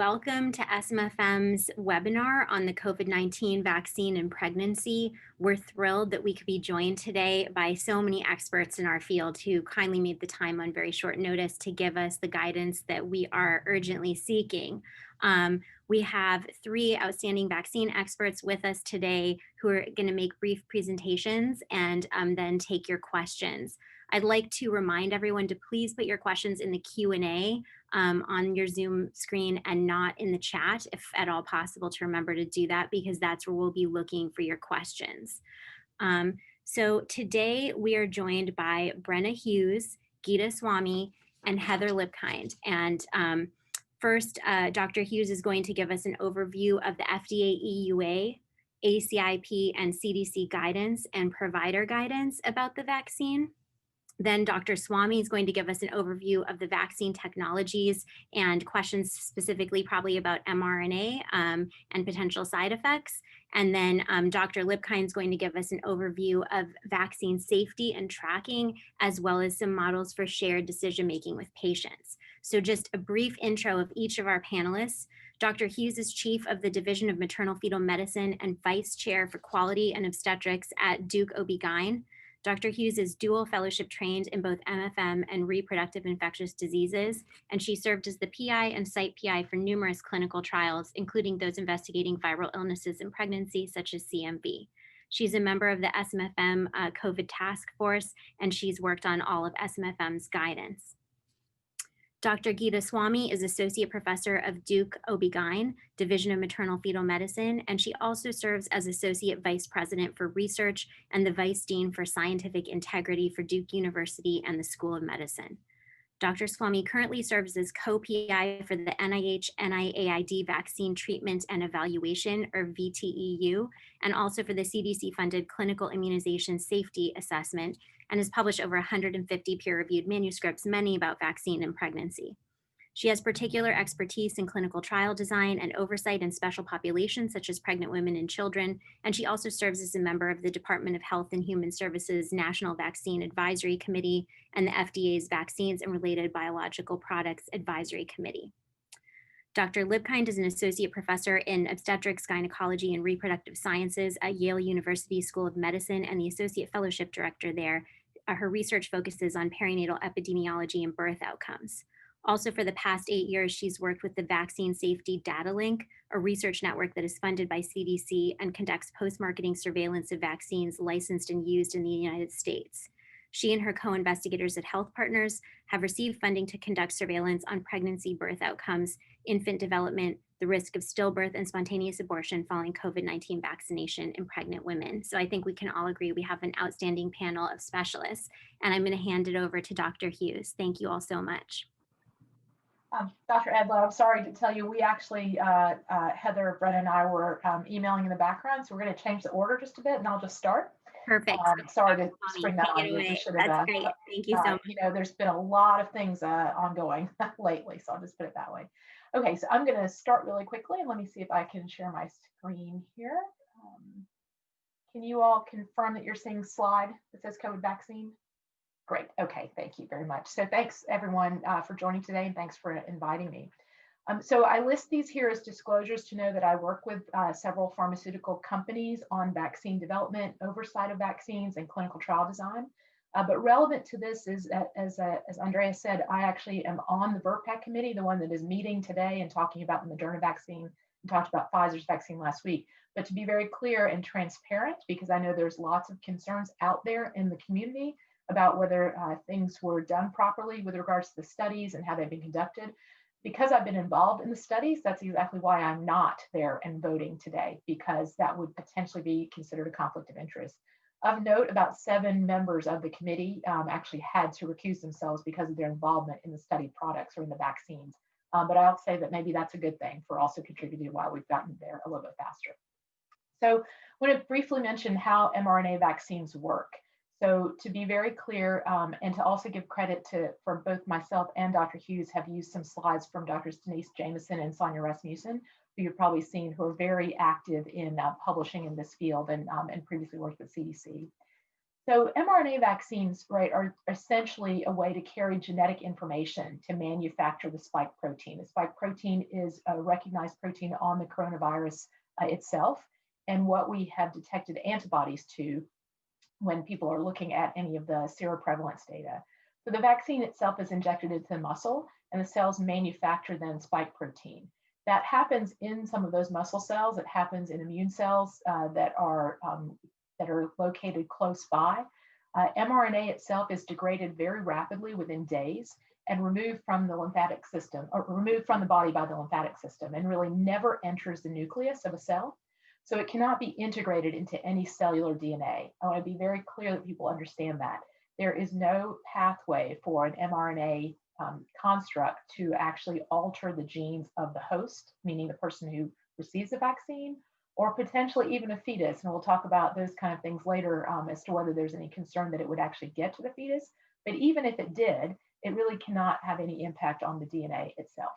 Welcome to SMFM's webinar on the COVID-19 vaccine and pregnancy. We're thrilled that we could be joined today by so many experts in our field who kindly made the time on very short notice to give us the guidance that we are urgently seeking. We have three outstanding vaccine experts with us today who are going to make brief presentations and then take your questions. I'd like to remind everyone to please put your questions in the Q&A on your Zoom screen and not in the chat, if at all possible, to remember to do that, because that's where we'll be looking for your questions. So today we are joined by Brenna Hughes, Geeta Swamy, and Heather Lipkind. And first, Dr. Hughes is going to give us an overview of the FDA EUA, ACIP, and CDC guidance and provider guidance about the vaccine. Then Dr. Swamy is going to give us an overview of the vaccine technologies and questions specifically probably about mRNA and potential side effects. And then Dr. Lipkind is going to give us an overview of vaccine safety and tracking, as well as some models for shared decision-making with patients. So just a brief intro of each of our panelists. Dr. Hughes is Chief of the Division of Maternal-Fetal Medicine and Vice Chair for Quality and Obstetrics at Duke OB-GYN. Dr. Hughes is dual fellowship trained in both MFM and reproductive infectious diseases, and she served as the PI and site PI for numerous clinical trials, including those investigating viral illnesses in pregnancy, such as CMV. She's a member of the SMFM COVID task force, and she's worked on all of SMFM's guidance. Dr. Geeta Swamy is Associate Professor of Duke OB-GYN, Division of Maternal-Fetal Medicine, and she also serves as Associate Vice President for Research and the Vice Dean for Scientific Integrity for Duke University and the School of Medicine. Dr. Swamy currently serves as co-PI for the NIH-NIAID Vaccine Treatment and Evaluation, or VTEU, and also for the CDC-funded Clinical Immunization Safety Assessment, and has published over 150 peer-reviewed manuscripts, many about vaccine and pregnancy. She has particular expertise in clinical trial design and oversight in special populations such as pregnant women and children, and she also serves as a member of the Department of Health and Human Services National Vaccine Advisory Committee and the FDA's Vaccines and Related Biological Products Advisory Committee. Dr. Lipkind is an associate professor in obstetrics, gynecology, and reproductive sciences at Yale University School of Medicine and the associate fellowship director there. Her research focuses on perinatal epidemiology and birth outcomes. Also, for the past 8 years, she's worked with the Vaccine Safety Data Link, a research network that is funded by CDC and conducts post-marketing surveillance of vaccines licensed and used in the United States. She and her co-investigators at Health Partners have received funding to conduct surveillance on pregnancy birth outcomes, infant development, the risk of stillbirth and spontaneous abortion following COVID-19 vaccination in pregnant women. So I think we can all agree we have an outstanding panel of specialists, and I'm going to hand it over to Dr. Hughes. Thank you all so much. Dr. Edlow, I'm sorry to tell you, we actually, Heather, Brenna, and I were emailing in the background, so we're going to change the order just a bit, and I'll just start. Perfect. Sorry to spring that on you. That's great. Thank you so much. You know, there's been a lot of things ongoing lately, so I'll just put it that way. Okay, so I'm going to start really quickly, and let me see if I can share my screen here. Can you all confirm that you're seeing a slide that says COVID vaccine? Great. Okay. Thank you very much. So thanks everyone for joining today, and thanks for inviting me. So I list these here as disclosures to know that I work with several pharmaceutical companies on vaccine development, oversight of vaccines, and clinical trial design. But relevant to this is, as Andrea said, I actually am on the VRBPAC committee, the one that is meeting today and talking about the Moderna vaccine, and talked about Pfizer's vaccine last week. But to be very clear and transparent, because I know there's lots of concerns out there in the community about whether things were done properly with regards to the studies and how they've been conducted. Because I've been involved in the studies, that's exactly why I'm not there and voting today, because that would potentially be considered a conflict of interest. Of note, about 7 members of the committee actually had to recuse themselves because of their involvement in the studied products or in the vaccines. But I'll say that maybe that's a good thing for also contributing why we've gotten there a little bit faster. So I want to briefly mention how mRNA vaccines work. So to be very clear, and to also give credit for both myself and Dr. Hughes have used some slides from Drs. Denise Jameson and Sonia Rasmussen, who you've probably seen, who are very active in publishing in this field and previously worked with CDC. So mRNA vaccines, right, are essentially a way to carry genetic information to manufacture the spike protein. The spike protein is a recognized protein on the coronavirus itself, and what we have detected antibodies to when people are looking at any of the seroprevalence data. So the vaccine itself is injected into the muscle, and the cells manufacture then spike protein. That happens in some of those muscle cells. It happens in immune cells that are located close by. mRNA itself is degraded very rapidly within days and removed from the lymphatic system, or removed from the body by the lymphatic system, and really never enters the nucleus of a cell. So it cannot be integrated into any cellular DNA. I want to be very clear that people understand that. There is no pathway for an mRNA construct to actually alter the genes of the host, meaning the person who receives the vaccine, or potentially even a fetus. And we'll talk about those kind of things later as to whether there's any concern that it would actually get to the fetus. But even if it did, it really cannot have any impact on the DNA itself.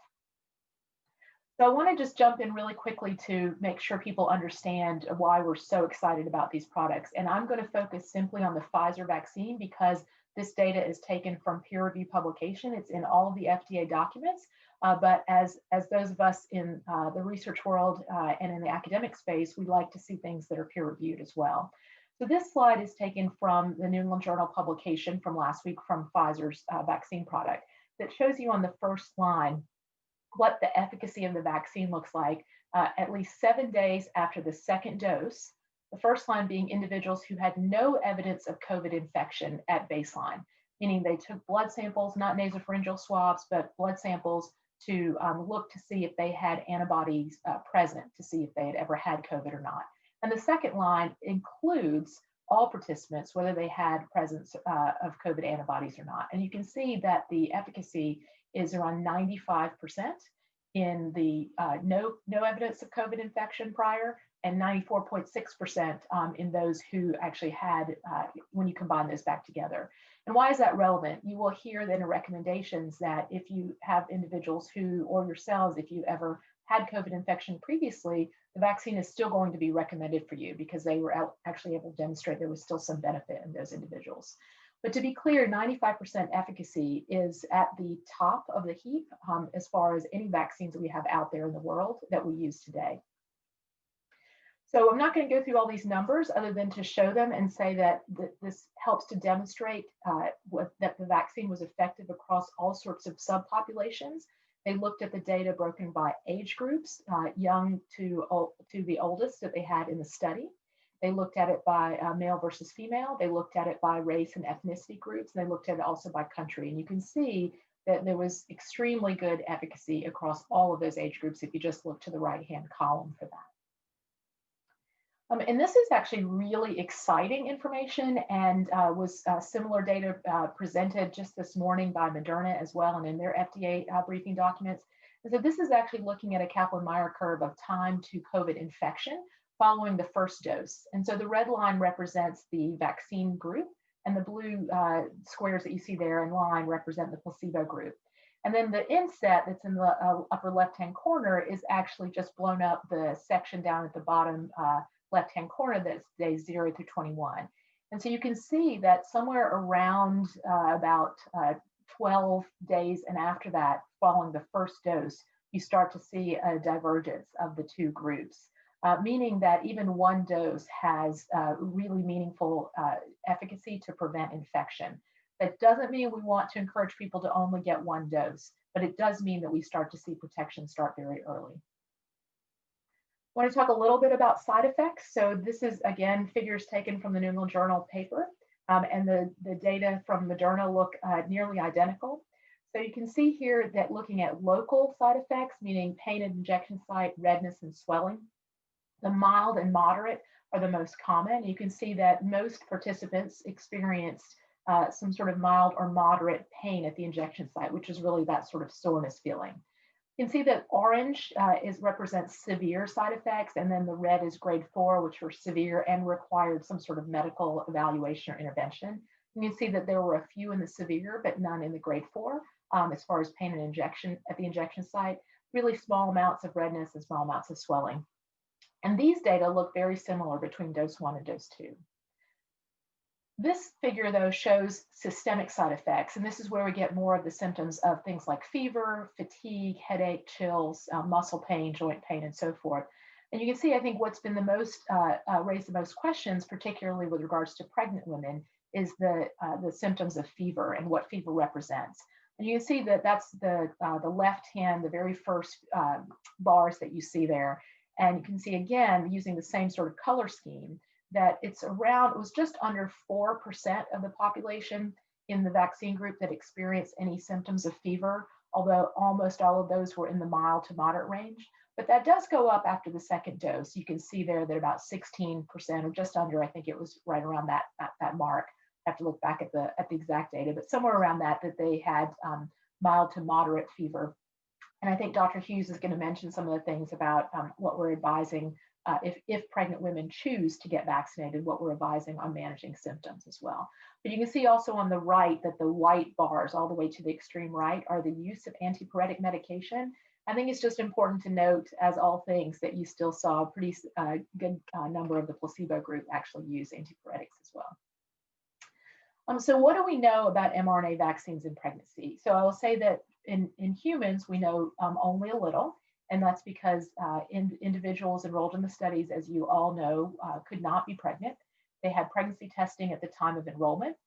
So I want to just jump in really quickly to make sure people understand why we're so excited about these products. And I'm going to focus simply on the Pfizer vaccine because this data is taken from peer-reviewed publication. It's in all of the FDA documents. But as those of us in the research world and in the academic space, we like to see things that are peer-reviewed as well. So this slide is taken from the New England Journal publication from last week from Pfizer's vaccine product that shows you on the first line what the efficacy of the vaccine looks like at least 7 days after the second dose, the first line being individuals who had no evidence of COVID infection at baseline, meaning they took blood samples, not nasopharyngeal swabs, but blood samples to look to see if they had antibodies present, to see if they had ever had COVID or not. And the second line includes all participants, whether they had presence of COVID antibodies or not. And you can see that the efficacy is around 95% in the no evidence of COVID infection prior, and 94.6% in those who actually had, when you combine those back together. And why is that relevant? You will hear that in recommendations that if you have individuals who, or yourselves, if you ever had COVID infection previously, the vaccine is still going to be recommended for you because they were actually able to demonstrate there was still some benefit in those individuals. But to be clear, 95% efficacy is at the top of the heap as far as any vaccines that we have out there in the world that we use today. So I'm not going to go through all these numbers other than to show them and say that this helps to demonstrate that the vaccine was effective across all sorts of subpopulations. They looked at the data broken by age groups, young to the oldest that they had in the study. They looked at it by male versus female. They looked at it by race and ethnicity groups. And they looked at it also by country. And you can see that there was extremely good efficacy across all of those age groups if you just look to the right-hand column for that. And this is actually really exciting information and was similar data presented just this morning by Moderna as well and in their FDA briefing documents. And so this is actually looking at a Kaplan-Meier curve of time to COVID infection following the first dose. And so the red line represents the vaccine group and the blue squares that you see there in line represent the placebo group. And then the inset that's in the upper left-hand corner is actually just blown up the section down at the bottom left-hand corner that's days 0 through 21. And so you can see that somewhere around about 12 days and after that, following the first dose, you start to see a divergence of the two groups, meaning that even one dose has really meaningful efficacy to prevent infection. That doesn't mean we want to encourage people to only get one dose, but it does mean that we start to see protection start very early. I want to talk a little bit about side effects. So this is, again, figures taken from the New England Journal paper, and the data from Moderna look nearly identical. So you can see here that looking at local side effects, meaning pain at injection site, redness, and swelling, the mild and moderate are the most common. You can see that most participants experienced some sort of mild or moderate pain at the injection site, which is really that sort of soreness feeling. You can see that orange represents severe side effects, and then the red is grade 4, which were severe and required some sort of medical evaluation or intervention. You can see that there were a few in the severe, but none in the grade 4 as far as pain and injection at the injection site, really small amounts of redness and small amounts of swelling. And these data look very similar between dose 1 and dose 2. This figure, though, shows systemic side effects, and this is where we get more of the symptoms of things like fever, fatigue, headache, chills, muscle pain, joint pain, and so forth. And you can see, I think, what's been the most raised the most questions, particularly with regards to pregnant women, is the symptoms of fever and what fever represents. And you can see that that's the left hand, the very first bars that you see there. And you can see again, using the same sort of color scheme, that it was just under 4% of the population in the vaccine group that experienced any symptoms of fever, although almost all of those were in the mild to moderate range. But that does go up after the second dose. You can see there that about 16% or just under, I think it was right around that mark. I have to look back at the exact data, but somewhere around that they had mild to moderate fever. And I think Dr. Hughes is going to mention some of the things about what we're advising if pregnant women choose to get vaccinated, what we're advising on managing symptoms as well. But you can see also on the right that the white bars all the way to the extreme right are the use of antipyretic medication. I think it's just important to note, as all things, that you still saw a pretty good number of the placebo group actually use antipyretics as well. So what do we know about mRNA vaccines in pregnancy? So I will say that in humans, we know only a little, and that's because individuals enrolled in the studies, as you all know, could not be pregnant. They had pregnancy testing at the time of enrollment.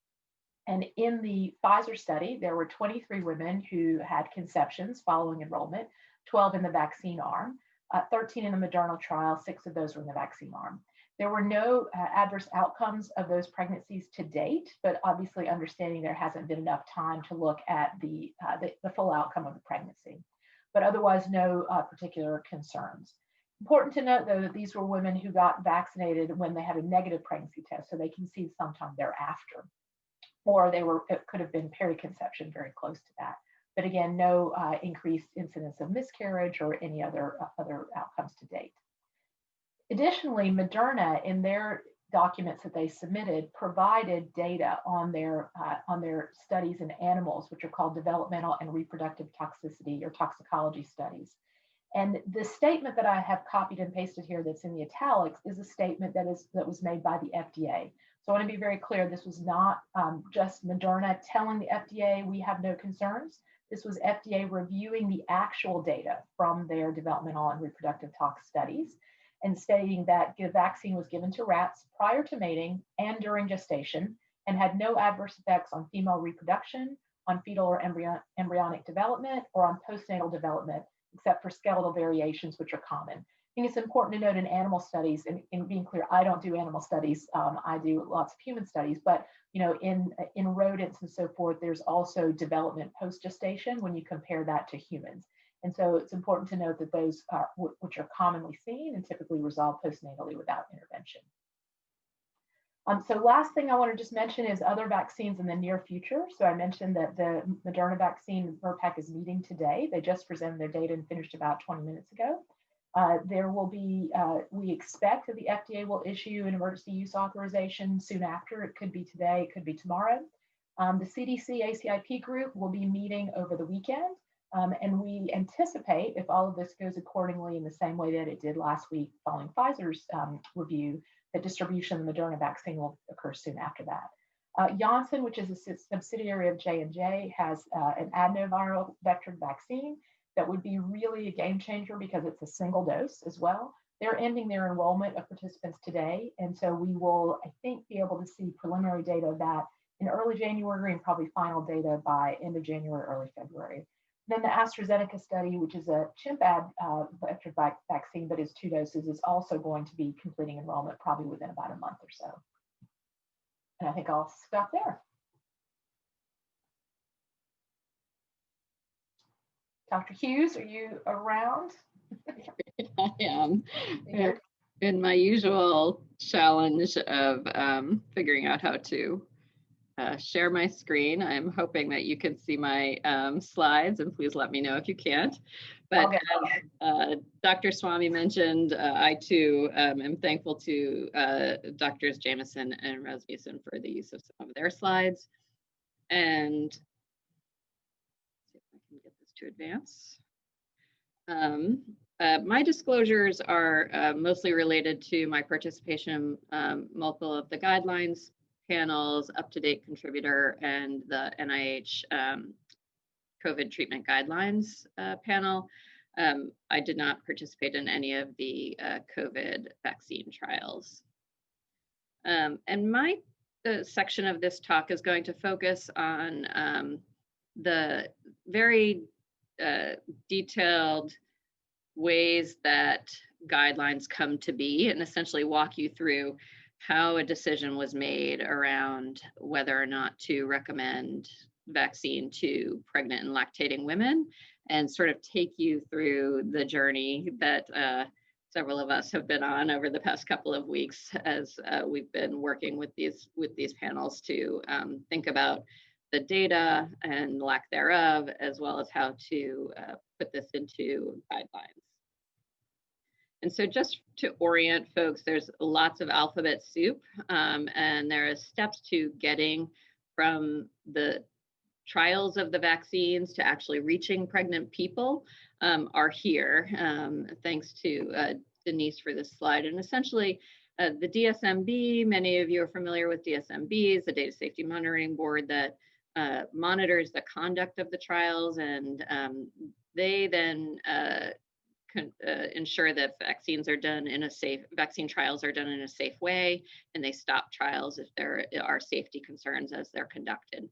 And in the Pfizer study, there were 23 women who had conceptions following enrollment, 12 in the vaccine arm, 13 in the Moderna trial, 6 of those were in the vaccine arm. There were no adverse outcomes of those pregnancies to date, but obviously understanding there hasn't been enough time to look at the full outcome of the pregnancy. But otherwise, no particular concerns. Important to note, though, that these were women who got vaccinated when they had a negative pregnancy test, so they conceived sometime thereafter. Or it could have been periconception, very close to that. But again, no increased incidence of miscarriage or any other outcomes to date. Additionally, Moderna, in their documents that they submitted, provided data on their studies in animals, which are called developmental and reproductive toxicity or toxicology studies. And the statement that I have copied and pasted here that's in the italics is a statement that was made by the FDA. So I want to be very clear, this was not just Moderna telling the FDA we have no concerns. This was FDA reviewing the actual data from their developmental and reproductive tox studies and stating that the vaccine was given to rats prior to mating and during gestation and had no adverse effects on female reproduction, on fetal or embryonic development, or on postnatal development, except for skeletal variations, which are common. I think it's important to note in animal studies, and in being clear, I don't do animal studies, I do lots of human studies, but in rodents and so forth, there's also development post-gestation when you compare that to humans. And so it's important to note that those are, which are commonly seen and typically resolve postnatally without intervention. So last thing I want to just mention is other vaccines in the near future. So I mentioned that the Moderna vaccine, VRBPAC, is meeting today. They just presented their data and finished about 20 minutes ago. There will be, we expect that the FDA will issue an emergency use authorization soon after. It could be today, it could be tomorrow. The CDC ACIP group will be meeting over the weekend. And we anticipate, if all of this goes accordingly in the same way that it did last week following Pfizer's review, that distribution of the Moderna vaccine will occur soon after that. Janssen, which is a subsidiary of J&J, has an adenoviral vector vaccine that would be really a game changer because it's a single dose as well. They're ending their enrollment of participants today. And so we will, I think, be able to see preliminary data of that in early January and probably final data by end of January, early February. Then the AstraZeneca study, which is a chimp vector vaccine, but is 2 doses, is also going to be completing enrollment probably within about a month or so. And I think I'll stop there. Dr. Hughes, are you around? I am. In my usual challenge of figuring out how to share my screen. I'm hoping that you can see my slides, and please let me know if you can't. But as Dr. Swamy mentioned, I too am thankful to Drs. Jameson and Rasmussen for the use of some of their slides. And see if I can get this to advance. My disclosures are mostly related to my participation in multiple of the guidelines panels, Up-to-Date Contributor, and the NIH COVID treatment guidelines panel. I did not participate in any of the COVID vaccine trials. And my section of this talk is going to focus on the very detailed ways that guidelines come to be, and essentially walk you through how a decision was made around whether or not to recommend vaccine to pregnant and lactating women, and sort of take you through the journey that several of us have been on over the past couple of weeks as we've been working with these panels to think about the data and lack thereof, as well as how to put this into guidelines. And so just to orient folks, there's lots of alphabet soup, and there are steps to getting from the trials of the vaccines to actually reaching pregnant people are here. Thanks to Denise for this slide. And essentially, the DSMB, many of you are familiar with DSMB, is the Data Safety Monitoring Board that monitors the conduct of the trials, and they then ensure that vaccine trials are done in a safe way, and they stop trials if there are safety concerns as they're conducted.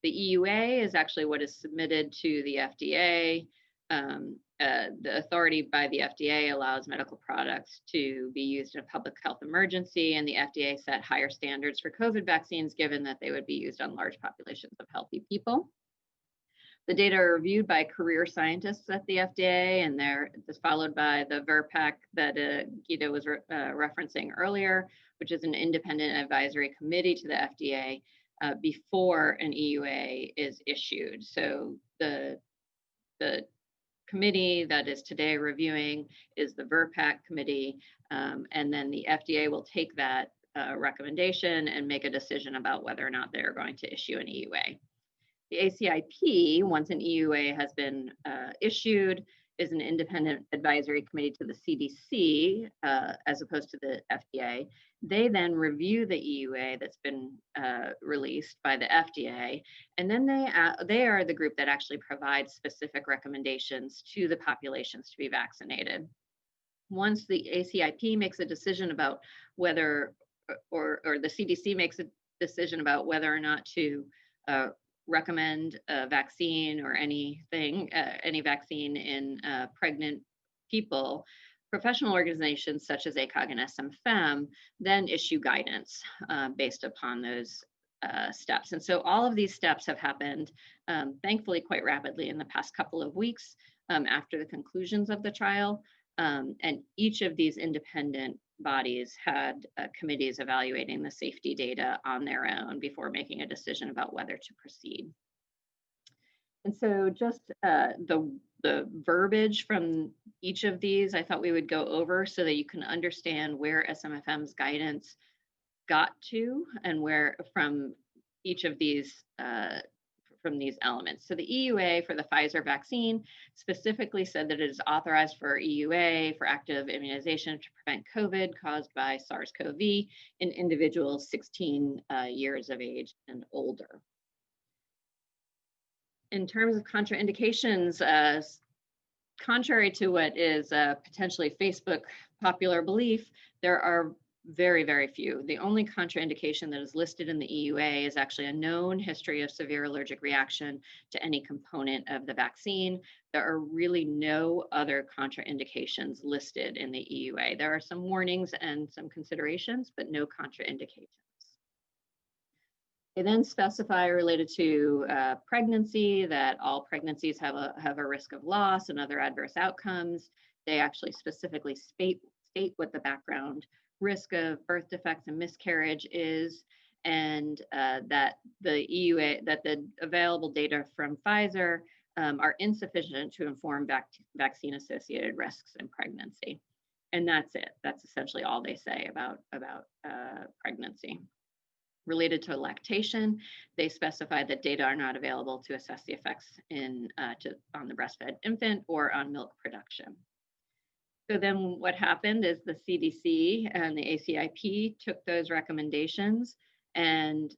The EUA is actually what is submitted to the FDA. The authority by the FDA allows medical products to be used in a public health emergency, and the FDA set higher standards for COVID vaccines, given that they would be used on large populations of healthy people. The data are reviewed by career scientists at the FDA, and this is followed by the VRPAC that Geeta was referencing earlier, which is an independent advisory committee to the FDA before an EUA is issued. So the committee that is today reviewing is the VRPAC committee, and then the FDA will take that recommendation and make a decision about whether or not they're going to issue an EUA. The ACIP, once an EUA has been issued, is an independent advisory committee to the CDC as opposed to the FDA. They then review the EUA that's been released by the FDA, and then they are the group that actually provides specific recommendations to the populations to be vaccinated. Once the ACIP makes a decision about whether, or the CDC makes a decision about whether or not to recommend a vaccine or any vaccine in pregnant people, professional organizations such as ACOG and SMFM then issue guidance based upon those steps. And so all of these steps have happened, thankfully, quite rapidly in the past couple of weeks after the conclusions of the trial. And each of these independent bodies had committees evaluating the safety data on their own before making a decision about whether to proceed. And so just the verbiage from each of these, I thought we would go over so that you can understand where SMFM's guidance got to and where from each of these from these elements. So the EUA for the Pfizer vaccine specifically said that it is authorized for EUA for active immunization to prevent COVID caused by SARS-CoV in individuals 16 years of age and older. In terms of contraindications, contrary to what is potentially Facebook popular belief, there are very, very few. The only contraindication that is listed in the EUA is actually a known history of severe allergic reaction to any component of the vaccine. There are really no other contraindications listed in the EUA. There are some warnings and some considerations, but no contraindications. They then specify related to pregnancy that all pregnancies have a risk of loss and other adverse outcomes. They actually specifically state what the background risk of birth defects and miscarriage is, and that the EUA, that the available data from Pfizer are insufficient to inform vaccine-associated risks in pregnancy. And that's it. That's essentially all they say about pregnancy. Related to lactation, they specify that data are not available to assess the effects on the breastfed infant or on milk production. So then what happened is the CDC and the ACIP took those recommendations and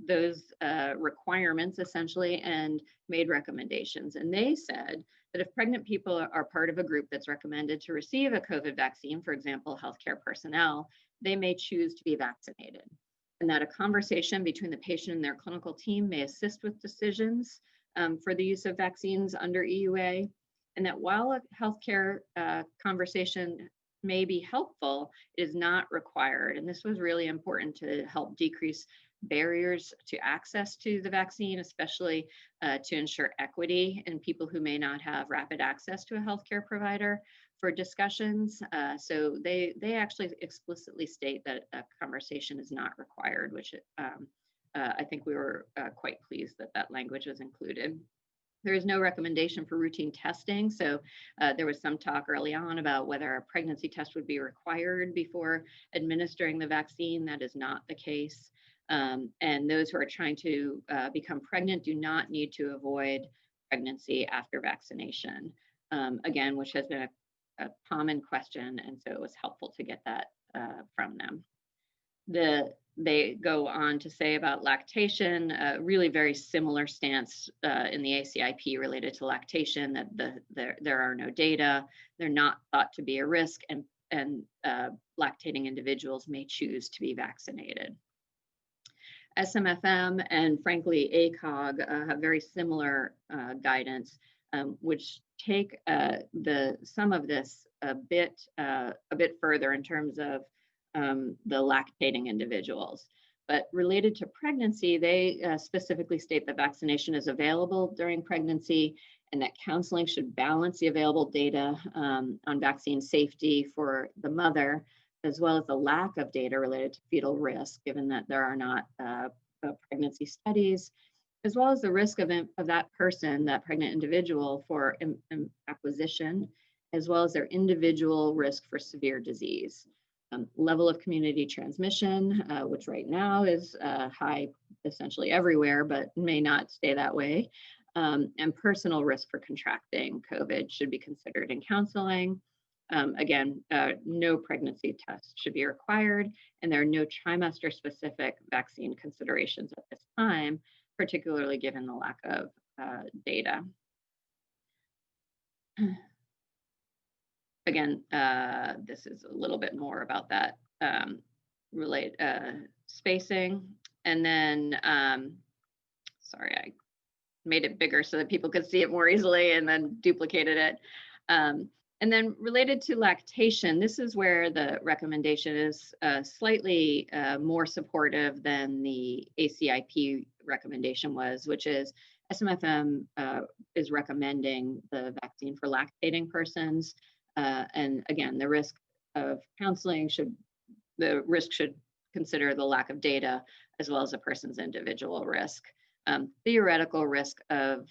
those requirements essentially, and made recommendations. And they said that if pregnant people are part of a group that's recommended to receive a COVID vaccine, for example, healthcare personnel, they may choose to be vaccinated. And that a conversation between the patient and their clinical team may assist with decisions for the use of vaccines under EUA. And that while a healthcare conversation may be helpful, it is not required. And this was really important to help decrease barriers to access to the vaccine, especially to ensure equity in people who may not have rapid access to a healthcare provider for discussions. So they actually explicitly state that a conversation is not required, which I think we were quite pleased that that language was included. There is no recommendation for routine testing. So there was some talk early on about whether a pregnancy test would be required before administering the vaccine. That is not the case. And those who are trying to become pregnant do not need to avoid pregnancy after vaccination, again, which has been a common question. And so it was helpful to get that from them. They go on to say about lactation, really very similar stance in the ACIP related to lactation, that there are no data, they're not thought to be a risk, and lactating individuals may choose to be vaccinated. SMFM and frankly ACOG have very similar guidance, which take some of this a bit further in terms of the lactating individuals. But related to pregnancy, they specifically state that vaccination is available during pregnancy and that counseling should balance the available data on vaccine safety for the mother, as well as the lack of data related to fetal risk, given that there are not pregnancy studies, as well as the risk of that person, that pregnant individual, for acquisition, as well as their individual risk for severe disease. Level of community transmission, which right now is high essentially everywhere, but may not stay that way, and personal risk for contracting COVID should be considered in counseling. Again, no pregnancy test should be required, and there are no trimester-specific vaccine considerations at this time, particularly given the lack of data. Again, this is a little bit more about that spacing. And then, sorry, I made it bigger so that people could see it more easily and then duplicated it. And then related to lactation, this is where the recommendation is slightly more supportive than the ACIP recommendation was, which is SMFM is recommending the vaccine for lactating persons. And again, the risk of counseling should consider the lack of data as well as a person's individual risk. Theoretical risk of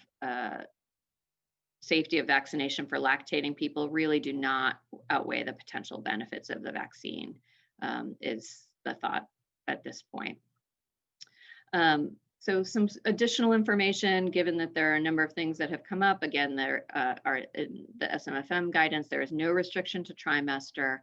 safety of vaccination for lactating people really do not outweigh the potential benefits of the vaccine, is the thought at this point. So some additional information, given that there are a number of things that have come up. Again, there are in the SMFM guidance, there is no restriction to trimester.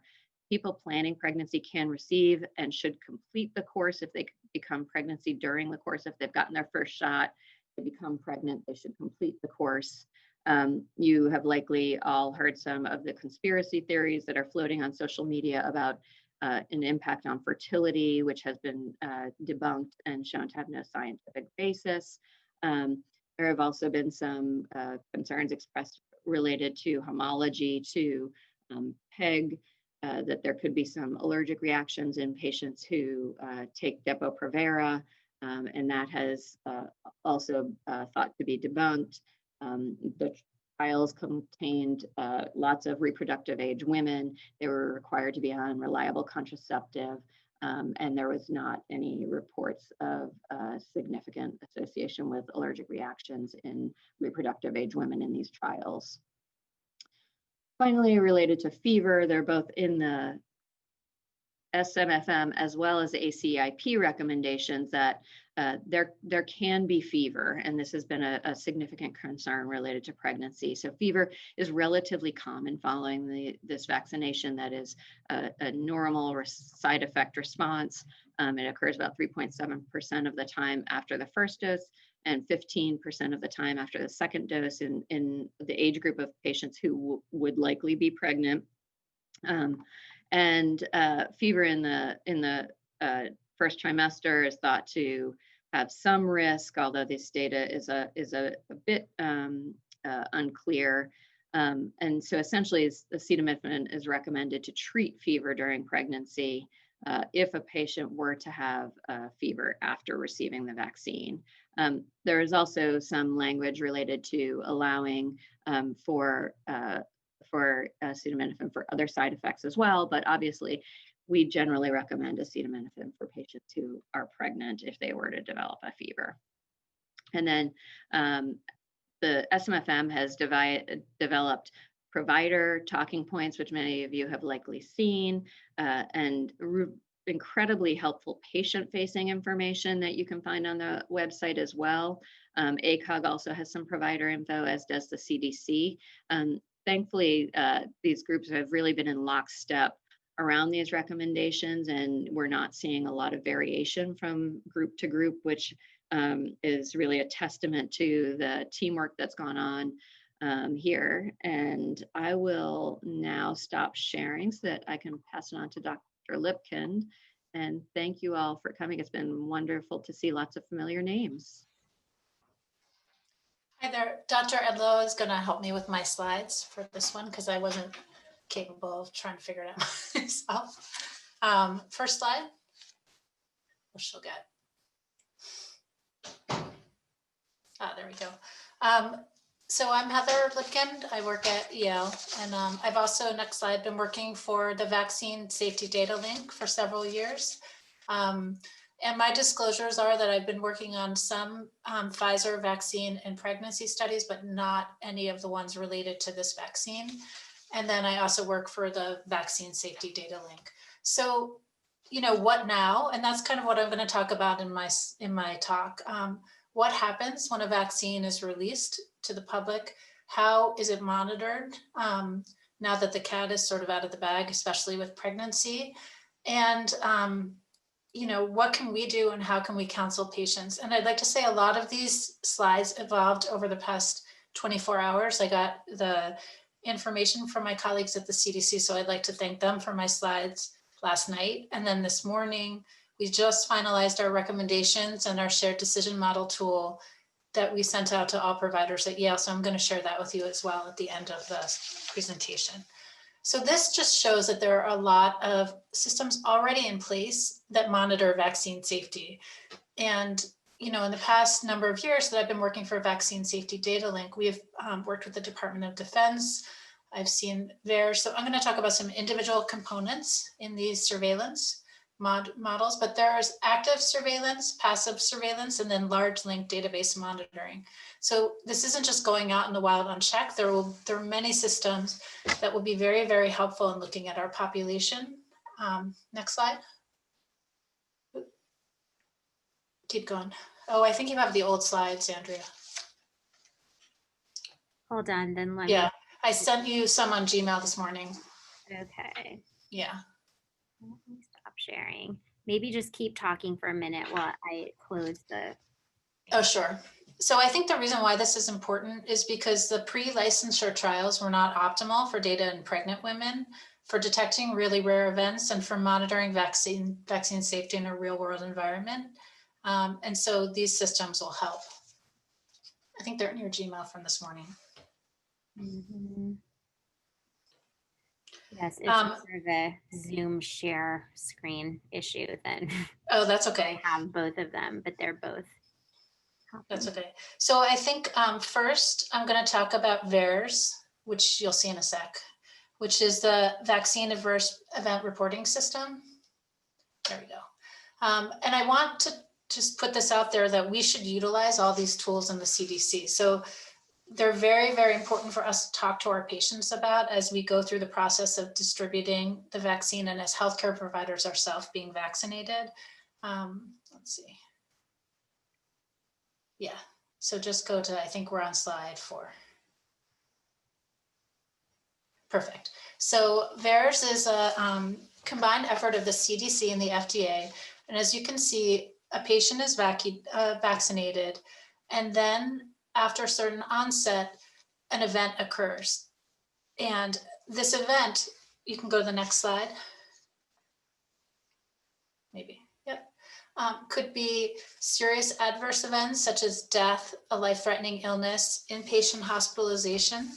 People planning pregnancy can receive and should complete the course if they become pregnancy during the course. If they've gotten their first shot, they become pregnant, they should complete the course. You have likely all heard some of the conspiracy theories that are floating on social media about an impact on fertility, which has been debunked and shown to have no scientific basis. There have also been some concerns expressed related to homology to PEG, that there could be some allergic reactions in patients who take Depo-Provera, and that has also thought to be debunked. The trials contained lots of reproductive age women. They were required to be on reliable contraceptive, and there was not any reports of significant association with allergic reactions in reproductive age women in these trials. Finally, related to fever, they're both in the SMFM as well as the ACIP recommendations that there can be fever, and this has been a significant concern related to pregnancy. So fever is relatively common following this vaccination. That is a normal side effect response. It occurs about 3.7% of the time after the first dose and 15% of the time after the second dose in the age group of patients who would likely be pregnant. And fever in the first trimester is thought to have some risk, although this data is a bit unclear. And so essentially, acetaminophen is recommended to treat fever during pregnancy if a patient were to have fever after receiving the vaccine. There is also some language related to allowing for acetaminophen for other side effects as well, but obviously we generally recommend acetaminophen for patients who are pregnant if they were to develop a fever. And then the SMFM has developed provider talking points, which many of you have likely seen, and incredibly helpful patient-facing information that you can find on the website as well. ACOG also has some provider info, as does the CDC. Thankfully, these groups have really been in lockstep around these recommendations, and we're not seeing a lot of variation from group to group, which is really a testament to the teamwork that's gone on here. And I will now stop sharing so that I can pass it on to Dr. Lipkind. And thank you all for coming. It's been wonderful to see lots of familiar names. Hi there, Dr. Edlow is going to help me with my slides for this one because I wasn't capable of trying to figure it out myself. First slide, what she'll get. There we go. So I'm Heather Lipkind. I work at Yale, and I've also, next slide, been working for the Vaccine Safety Data Link for several years. And my disclosures are that I've been working on some Pfizer vaccine and pregnancy studies, but not any of the ones related to this vaccine. And then I also work for the Vaccine Safety Data Link. So, you know, what now? And that's kind of what I'm going to talk about in my talk. What happens when a vaccine is released to the public? How is it monitored now that the cat is sort of out of the bag, especially with pregnancy? And you know, what can we do and how can we counsel patients? And I'd like to say a lot of these slides evolved over the past 24 hours. I got the information from my colleagues at the CDC, so I'd like to thank them for my slides last night. And then this morning, we just finalized our recommendations and our shared decision model tool that we sent out to all providers at Yale. So I'm going to share that with you as well at the end of the presentation. So this just shows that there are a lot of systems already in place that monitor vaccine safety. And, you know, in the past number of years that I've been working for Vaccine Safety Data Link, we've worked with the Department of Defense. I've seen VAERS. So I'm going to talk about some individual components in these surveillance models, but there's active surveillance, passive surveillance, and then large linked database monitoring. So this isn't just going out in the wild unchecked. There are many systems that will be very, very helpful in looking at our population. Next slide. Keep going. Oh, I think you have the old slides, Andrea. Hold on, then let me. Yeah, I sent you some on Gmail this morning. Okay. Yeah. Let me stop sharing. Maybe just keep talking for a minute while I close the. Oh, sure. So I think the reason why this is important is because the pre-licensure trials were not optimal for data in pregnant women, for detecting really rare events, and for monitoring vaccine safety in a real world environment. And so these systems will help. I think they're in your Gmail from this morning. Mm-hmm. Yes, it's sort of a Zoom share screen issue then. Oh, that's okay. I have both of them, but they're both. That's okay. So I think first I'm going to talk about VAERS, which you'll see in a sec, which is the Vaccine Adverse Event Reporting System. There we go. And I want to just put this out there that we should utilize all these tools in the CDC. So they're very, very important for us to talk to our patients about as we go through the process of distributing the vaccine and as healthcare providers ourselves being vaccinated. Let's see. Yeah, so just go to, I think we're on slide 4. Perfect. So VAERS is a combined effort of the CDC and the FDA. And as you can see, a patient is vaccinated, and then after a certain onset, an event occurs. And this event, you can go to the next slide. Maybe, yep. Could be serious adverse events such as death, a life-threatening illness, inpatient hospitalization,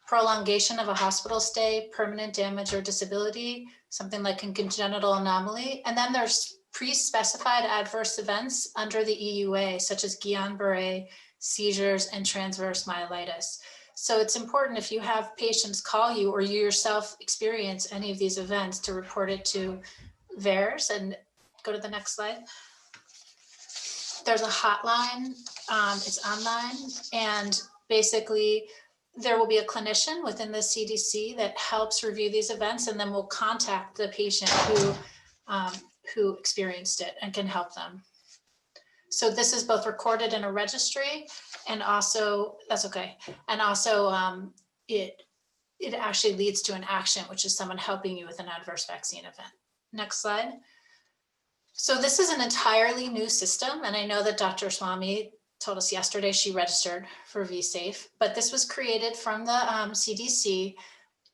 prolongation of a hospital stay, permanent damage or disability, something like a congenital anomaly. And then there's pre-specified adverse events under the EUA, such as Guillain-Barré, seizures, and transverse myelitis. So it's important if you have patients call you or you yourself experience any of these events to report it to VAERS. And go to the next slide. There's a hotline, it's online, and basically there will be a clinician within the CDC that helps review these events, and then we'll contact the patient who experienced it and can help them. So this is both recorded in a registry and also, that's okay, and also it actually leads to an action, which is someone helping you with an adverse vaccine event. Next slide. So this is an entirely new system, and I know that Dr. Swamy told us yesterday she registered for vSafe, but this was created from the CDC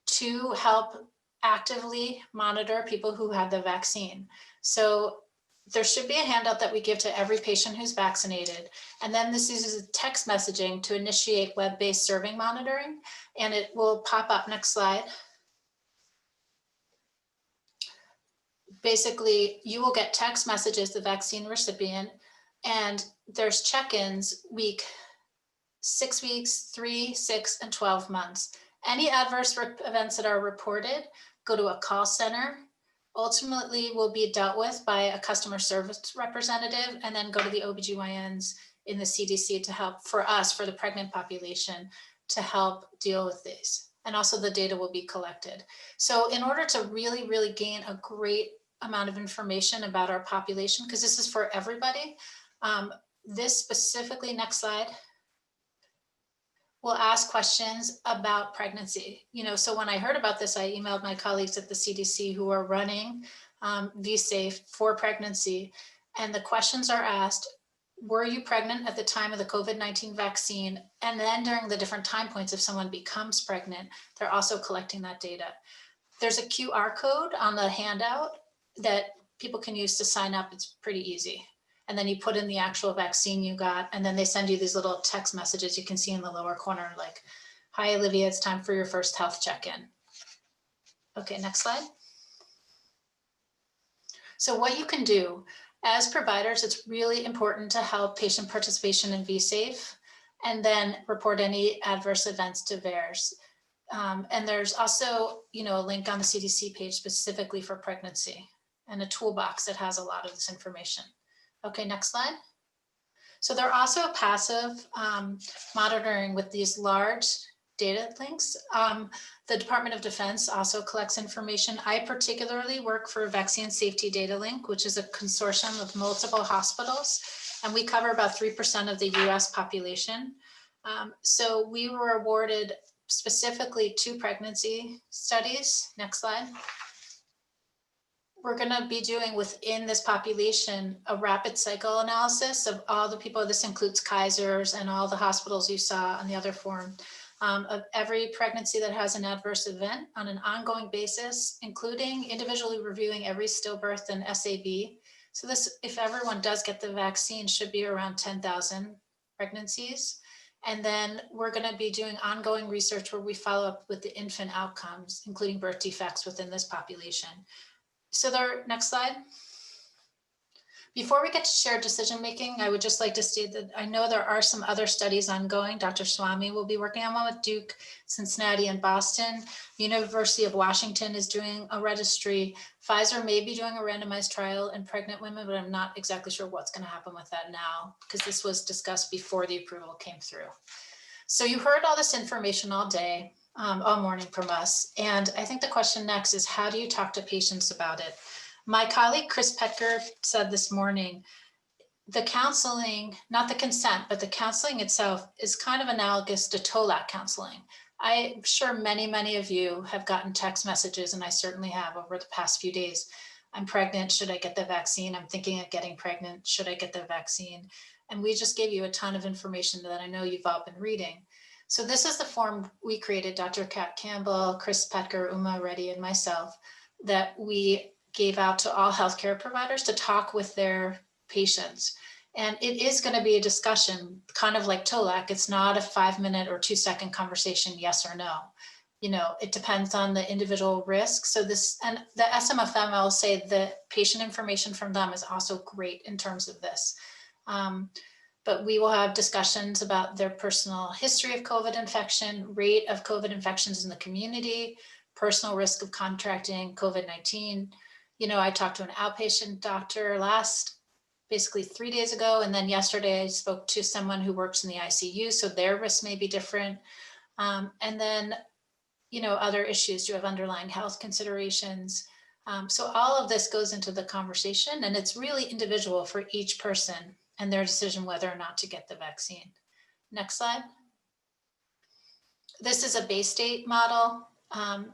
to help actively monitor people who have the vaccine. So there should be a handout that we give to every patient who's vaccinated, and then this uses text messaging to initiate web-based serving monitoring, and it will pop up. Next slide. Basically, you will get text messages, the vaccine recipient, and there's check-ins week, 6 weeks, 3, 6, and 12 months. Any adverse events that are reported go to a call center, ultimately will be dealt with by a customer service representative, and then go to the OBGYNs in the CDC to help for us, for the pregnant population, to help deal with this. And also the data will be collected. So in order to really, really gain a great amount of information about our population, because this is for everybody, this specifically, next slide, will ask questions about pregnancy. So when I heard about this, I emailed my colleagues at the CDC who are running vSafe for pregnancy. And the questions are asked: were you pregnant at the time of the COVID-19 vaccine? And then during the different time points, if someone becomes pregnant, they're also collecting that data. There's a QR code on the handout that people can use to sign up. It's pretty easy. And then you put in the actual vaccine you got, and then they send you these little text messages you can see in the lower corner, like, "Hi, Olivia, it's time for your first health check-in." Okay, next slide. So what you can do as providers, it's really important to help patient participation in vSafe, and then report any adverse events to VAERS. And there's also, a link on the CDC page specifically for pregnancy, and a toolbox that has a lot of this information. Okay, next slide. So they're also passive monitoring with these large data links. The Department of Defense also collects information. I particularly work for Vaccine Safety Data Link, which is a consortium of multiple hospitals, and we cover about 3% of the US population. So we were awarded specifically 2 pregnancy studies. Next slide. We're going to be doing within this population a rapid cycle analysis of all the people. This includes Kaiser's and all the hospitals you saw on the other form, of every pregnancy that has an adverse event on an ongoing basis, including individually reviewing every stillbirth and SAB. So this, if everyone does get the vaccine, should be around 10,000 pregnancies. And then we're going to be doing ongoing research where we follow up with the infant outcomes, including birth defects within this population. So next slide. Before we get to shared decision-making, I would just like to state that I know there are some other studies ongoing. Dr. Swamy will be working on one with Duke, Cincinnati, and Boston. The University of Washington is doing a registry. Pfizer may be doing a randomized trial in pregnant women, but I'm not exactly sure what's going to happen with that now, because this was discussed before the approval came through. So you heard all this information all day, all morning from us. And I think the question next is, how do you talk to patients about it? My colleague, Chris Petker, said this morning, the counseling, not the consent, but the counseling itself is kind of analogous to TOLAC counseling. I'm sure many of you have gotten text messages, and I certainly have over the past few days. I'm pregnant, should I get the vaccine? I'm thinking of getting pregnant, should I get the vaccine? And we just gave you a ton of information that I know you've all been reading. So this is the form we created, Dr. Kat Campbell, Chris Petker, Uma Reddy, and myself, that we gave out to all healthcare providers to talk with their patients. And it is going to be a discussion, kind of like TOLAC. It's not a 5-minute or 2-second conversation, yes or no. You know, it depends on the individual risk. So this, and the SMFM, I'll say the patient information from them is also great in terms of this. But we will have discussions about their personal history of COVID infection, rate of COVID infections in the community, personal risk of contracting COVID-19. You know, I talked to an outpatient doctor basically 3 days ago. And then yesterday I spoke to someone who works in the ICU. So their risk may be different. And then, you know, other issues. Do you have underlying health considerations? So all of this goes into the conversation, and it's really individual for each person and their decision whether or not to get the vaccine. Next slide. This is a Bay State model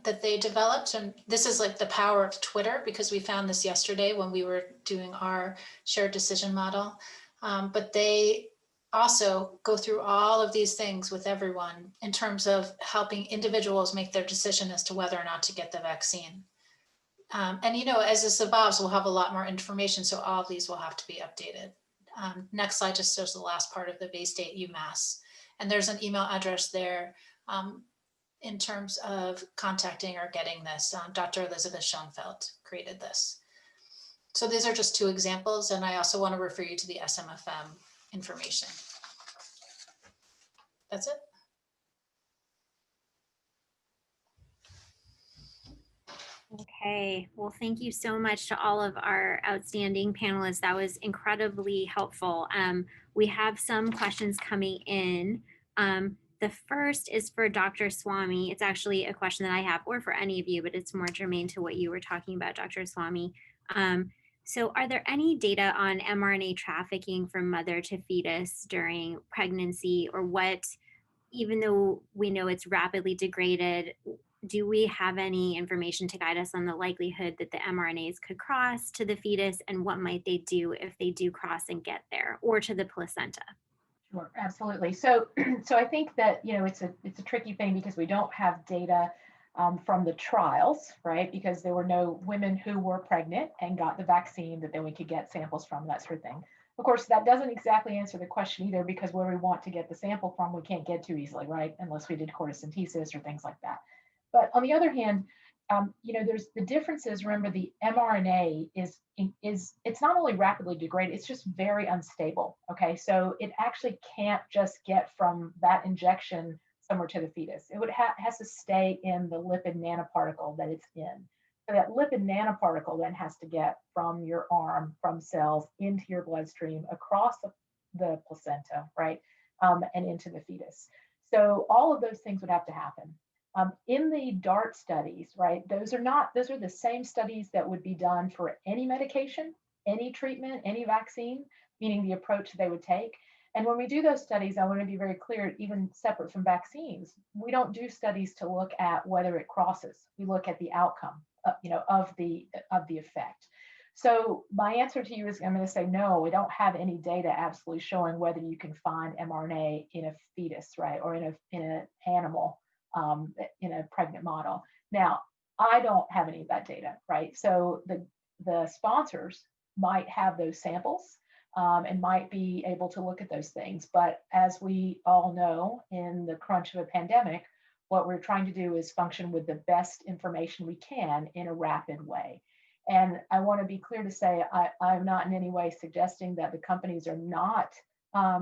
that they developed. And this is like the power of Twitter, because we found this yesterday when we were doing our shared decision model. But they also go through all of these things with everyone in terms of helping individuals make their decision as to whether or not to get the vaccine. And, you know, as this evolves, we'll have a lot more information. So all of these will have to be updated. Next slide just shows the last part of the Bay State UMass. And there's an email address there in terms of contacting or getting this. Dr. Elizabeth Schoenfeld created this. So these are just 2 examples. And I also want to refer you to the SMFM information. That's it. Okay, well, thank you so much to all of our outstanding panelists. That was incredibly helpful. We have some questions coming in. The first is for Dr. Swamy. It's actually a question that I have, or for any of you, but it's more germane to what you were talking about, Dr. Swamy. So are there any data on mRNA trafficking from mother to fetus during pregnancy, or what, even though we know it's rapidly degraded, do we have any information to guide us on the likelihood that the mRNAs could cross to the fetus, and what might they do if they do cross and get there, or to the placenta? Sure, absolutely. So I think that, you know, it's a tricky thing because we don't have data from the trials, right? Because there were no women who were pregnant and got the vaccine that then we could get samples from, that sort of thing. Of course, that doesn't exactly answer the question either, because where we want to get the sample from, we can't get to easily, right? Unless we did corticentesis or things like that. But on the other hand, you know, there's the differences. Remember, the mRNA is it's not only rapidly degraded, it's just very unstable. Okay, so it actually can't just get from that injection somewhere to the fetus. It would has to stay in the lipid nanoparticle that it's in. So that lipid nanoparticle then has to get from your arm, from cells into your bloodstream, across the placenta, right, and into the fetus. So all of those things would have to happen. In the DART studies, right, those are the same studies that would be done for any medication, any treatment, any vaccine, meaning the approach they would take. And when we do those studies, I want to be very clear, even separate from vaccines, we don't do studies to look at whether it crosses. We look at the outcome, you know, of the effect. So my answer to you is, I'm going to say no. We don't have any data absolutely showing whether you can find mRNA in a fetus, right, or in an animal. In a pregnant model. Now, I don't have any of that data, right? So the sponsors might have those samples and might be able to look at those things. But as we all know, in the crunch of a pandemic, what we're trying to do is function with the best information we can in a rapid way. And I want to be clear to say, I'm not in any way suggesting that the companies are not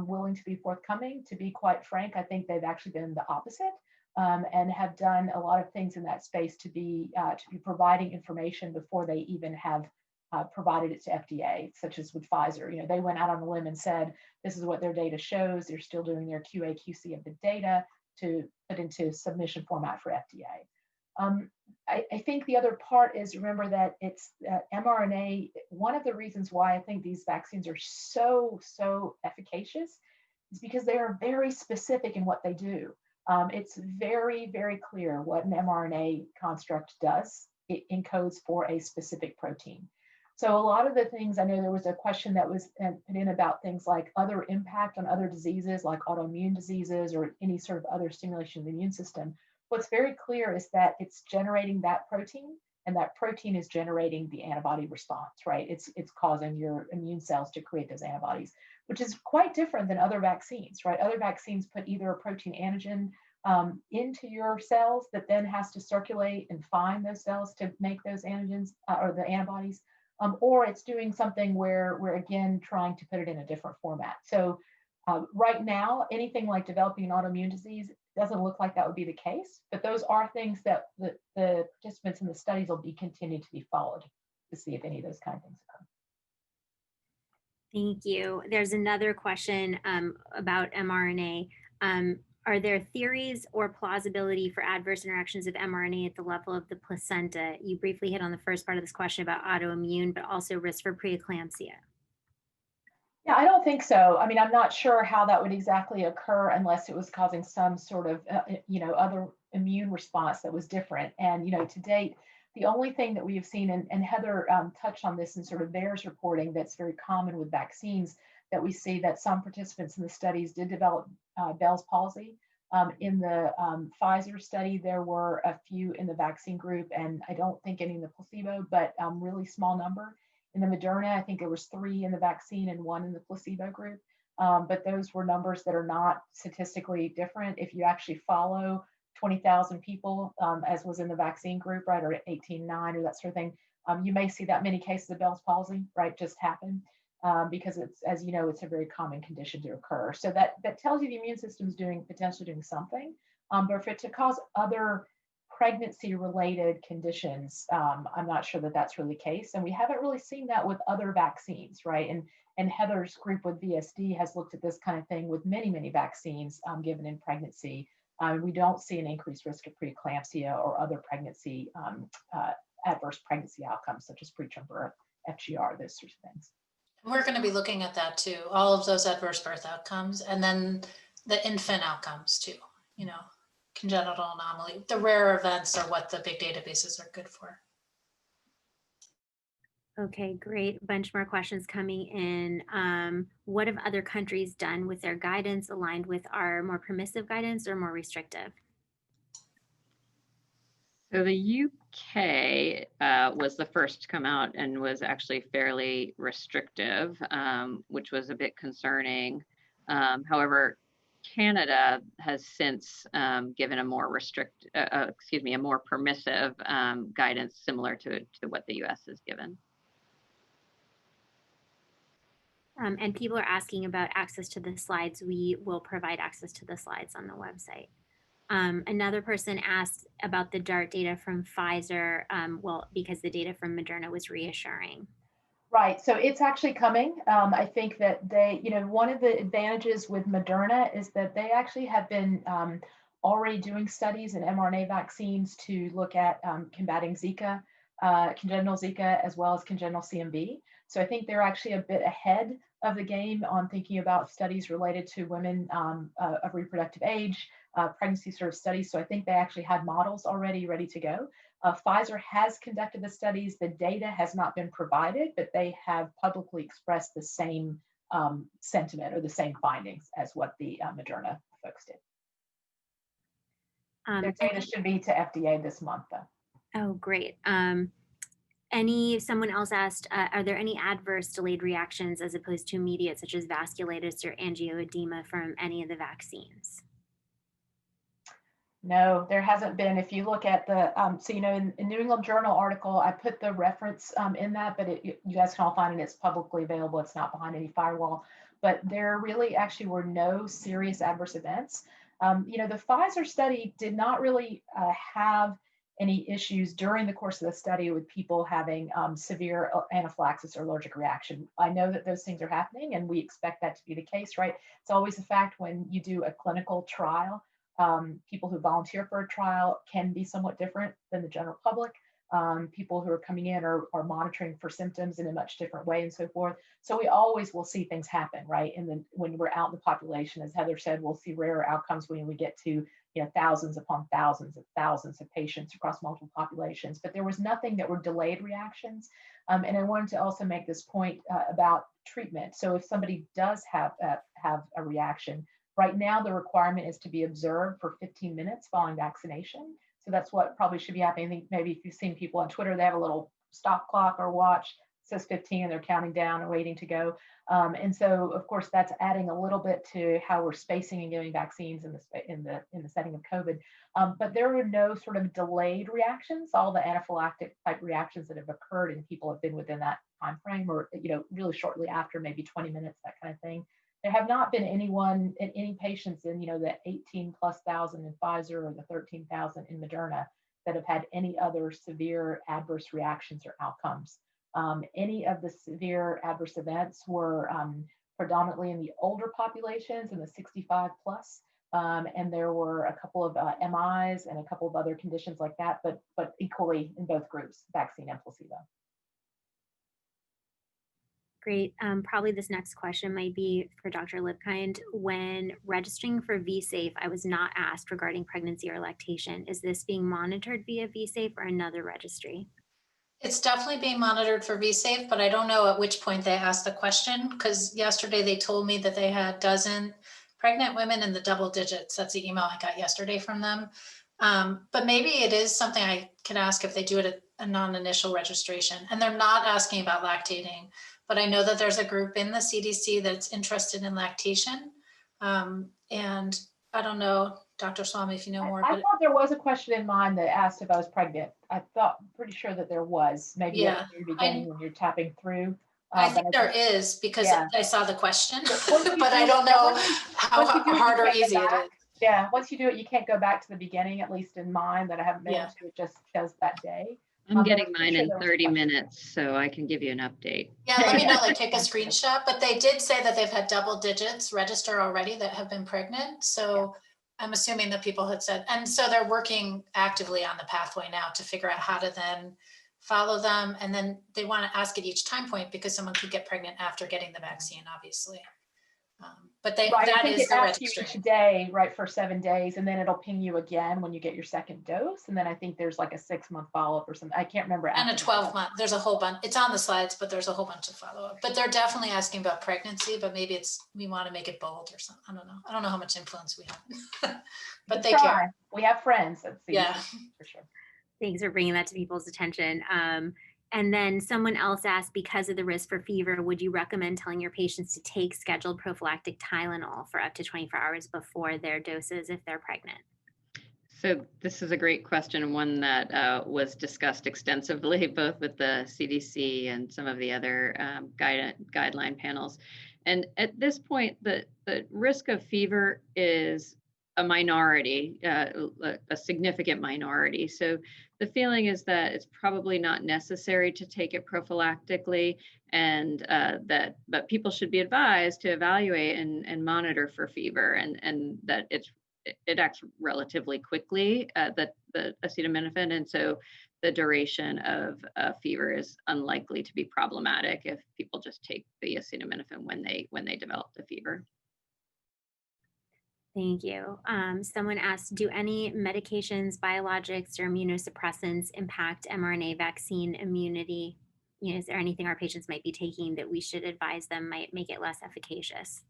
willing to be forthcoming. To be quite frank, I think they've actually been the opposite. And have done a lot of things in that space to be providing information before they even have provided it to FDA, such as with Pfizer. You know, they went out on the limb and said, this is what their data shows. They're still doing their QA/QC of the data to put into submission format for FDA. I think the other part is, remember that it's mRNA. One of the reasons why I think these vaccines are so efficacious is because they are very specific in what they do. It's very clear what an mRNA construct does. It encodes for a specific protein. So a lot of the things, I know there was a question that was put in about things like other impact on other diseases, like autoimmune diseases or any sort of other stimulation of the immune system. What's very clear is that it's generating that protein, and that protein is generating the antibody response, right? It's causing your immune cells to create those antibodies, which is quite different than other vaccines, right? Other vaccines put either a protein antigen into your cells that then has to circulate and find those cells to make those antigens or the antibodies, or it's doing something where we're again trying to put it in a different format. So right now, anything like developing an autoimmune disease doesn't look like that would be the case, but those are things that the participants in the studies will be continued to be followed to see if any of those kind of things occur. Thank you. There's another question about mRNA. Are there theories or plausibility for adverse interactions of mRNA at the level of the placenta? You briefly hit on the first part of this question about autoimmune, but also risk for preeclampsia. Yeah, I don't think so. I mean, I'm not sure how that would exactly occur unless it was causing some sort of, other immune response that was different. And, to date, the only thing that we have seen, and Heather touched on this in sort of VAERS reporting, that's very common with vaccines, that we see that some participants in the studies did develop Bell's palsy. In the Pfizer study, there were a few in the vaccine group, and I don't think any in the placebo, but really small number. In the Moderna, I think there was 3 in the vaccine and 1 in the placebo group. But those were numbers that are not statistically different. If you actually follow 20,000 people, as was in the vaccine group, right, or 18.9 or that sort of thing, you may see that many cases of Bell's palsy, right, just happen. Because it's, as you know, it's a very common condition to occur. So that tells you the immune system is potentially doing something. But for it to cause other pregnancy-related conditions, I'm not sure that that's really the case. And we haven't really seen that with other vaccines, right? And Heather's group with VSD has looked at this kind of thing with many vaccines given in pregnancy. We don't see an increased risk of preeclampsia or other pregnancy, adverse pregnancy outcomes, such as preterm birth, FGR, those sorts of things. We're going to be looking at that too, all of those adverse birth outcomes, and then the infant outcomes too, congenital anomaly. The rare events are what the big databases are good for. Okay, great. A bunch more questions coming in. What have other countries done with their guidance aligned with our more permissive guidance or more restrictive? So the UK was the first to come out and was actually fairly restrictive, which was a bit concerning. However, Canada has since given a more a more permissive guidance similar to what the US has given. And people are asking about access to the slides. We will provide access to the slides on the website. Another person asked about the DART data from Pfizer, because the data from Moderna was reassuring. Right, so it's actually coming. I think that they, one of the advantages with Moderna is that they actually have been already doing studies in mRNA vaccines to look at combating Zika, congenital Zika, as well as congenital CMV. So I think they're actually a bit ahead of the game on thinking about studies related to women of reproductive age, pregnancy sort of studies. So I think they actually had models already ready to go. Pfizer has conducted the studies. The data has not been provided, but they have publicly expressed the same sentiment or the same findings as what the Moderna folks did. Their data should be to FDA this month, though. Oh, great. Someone else asked, are there any adverse delayed reactions as opposed to immediate, such as vasculitis or angioedema from any of the vaccines? No, there hasn't been. If you look at the, in New England Journal article, I put the reference in that, but you guys can all find it. It's publicly available. It's not behind any firewall. But there really actually were no serious adverse events. The Pfizer study did not really have any issues during the course of the study with people having severe anaphylaxis or allergic reaction. I know that those things are happening, and we expect that to be the case, right? It's always a fact when you do a clinical trial People who volunteer for a trial can be somewhat different than the general public. People who are coming in are monitoring for symptoms in a much different way and so forth. So we always will see things happen, right? And then when we're out in the population, as Heather said, we'll see rarer outcomes when we get to thousands upon thousands of patients across multiple populations. But there was nothing that were delayed reactions. And I wanted to also make this point about treatment. So if somebody does have a reaction, right now the requirement is to be observed for 15 minutes following vaccination. So that's what probably should be happening. I think maybe if you've seen people on Twitter, they have a little stop clock or watch, says 15 and they're counting down and waiting to go. And so of course that's adding a little bit to how we're spacing and giving vaccines in the setting of COVID. But there were no sort of delayed reactions. All the anaphylactic type reactions that have occurred in people have been within that time frame, or really shortly after, maybe 20 minutes, that kind of thing. There have not been any patients in the 18,000+ in Pfizer or the 13,000 in Moderna that have had any other severe adverse reactions or outcomes. Any of the severe adverse events were predominantly in the older populations, in the 65+, and there were a couple of MIs and a couple of other conditions like that, but equally in both groups, vaccine and placebo. Great. Probably this next question might be for Dr. Lipkind. When registering for VSafe, I was not asked regarding pregnancy or lactation. Is this being monitored via VSafe or another registry? It's definitely being monitored for VSafe, but I don't know at which point they asked the question, because yesterday they told me that they had a dozen pregnant women in the double digits. That's the email I got yesterday from them. But maybe it is something I can ask if they do it at a non-initial registration. And they're not asking about lactating, but I know that there's a group in the CDC that's interested in lactation. And I don't know, Dr. Swamy, if you know more. I thought there was a question in mine that asked if I was pregnant. Pretty sure that there was, maybe at the beginning when you're tapping through. I think there is, because I saw the question, but I don't know how hard or easy it is. Yeah, once you do it, you can't go back to the beginning, at least in mine that I haven't been able to. It just does that day. I'm getting mine in 30 minutes, so I can give you an update. Yeah, let me know, like take a screenshot. But they did say that they've had double digits register already that have been pregnant. So I'm assuming that people had said, and so they're working actively on the pathway now to figure out how to then follow them. And then they want to ask at each time point, because someone could get pregnant after getting the vaccine, obviously. But that is the registry. Each day, right, for 7 days, and then it'll ping you again when you get your second dose. And then I think there's like a 6-month follow-up or something. I can't remember. And a 12-month. There's a whole bunch. It's on the slides, but there's a whole bunch of follow-up. But they're definitely asking about pregnancy, but maybe we want to make it bold or something. I don't know. I don't know how much influence we have. But they care. We have friends. Yeah, for sure. Thanks for bringing that to people's attention. And then someone else asked, because of the risk for fever, would you recommend telling your patients to take scheduled prophylactic Tylenol for up to 24 hours before their doses if they're pregnant? So this is a great question, and one that was discussed extensively, both with the CDC and some of the other guideline panels. And at this point, the risk of fever is a minority, a significant minority. So the feeling is that it's probably not necessary to take it prophylactically, and but people should be advised to evaluate and monitor for fever, and that it acts relatively quickly, the acetaminophen, and so the duration of fever is unlikely to be problematic if people just take the acetaminophen when they develop the fever. Thank you. Someone asked, do any medications, biologics, or immunosuppressants impact mRNA vaccine immunity? Is there anything our patients might be taking that we should advise them might make it less efficacious?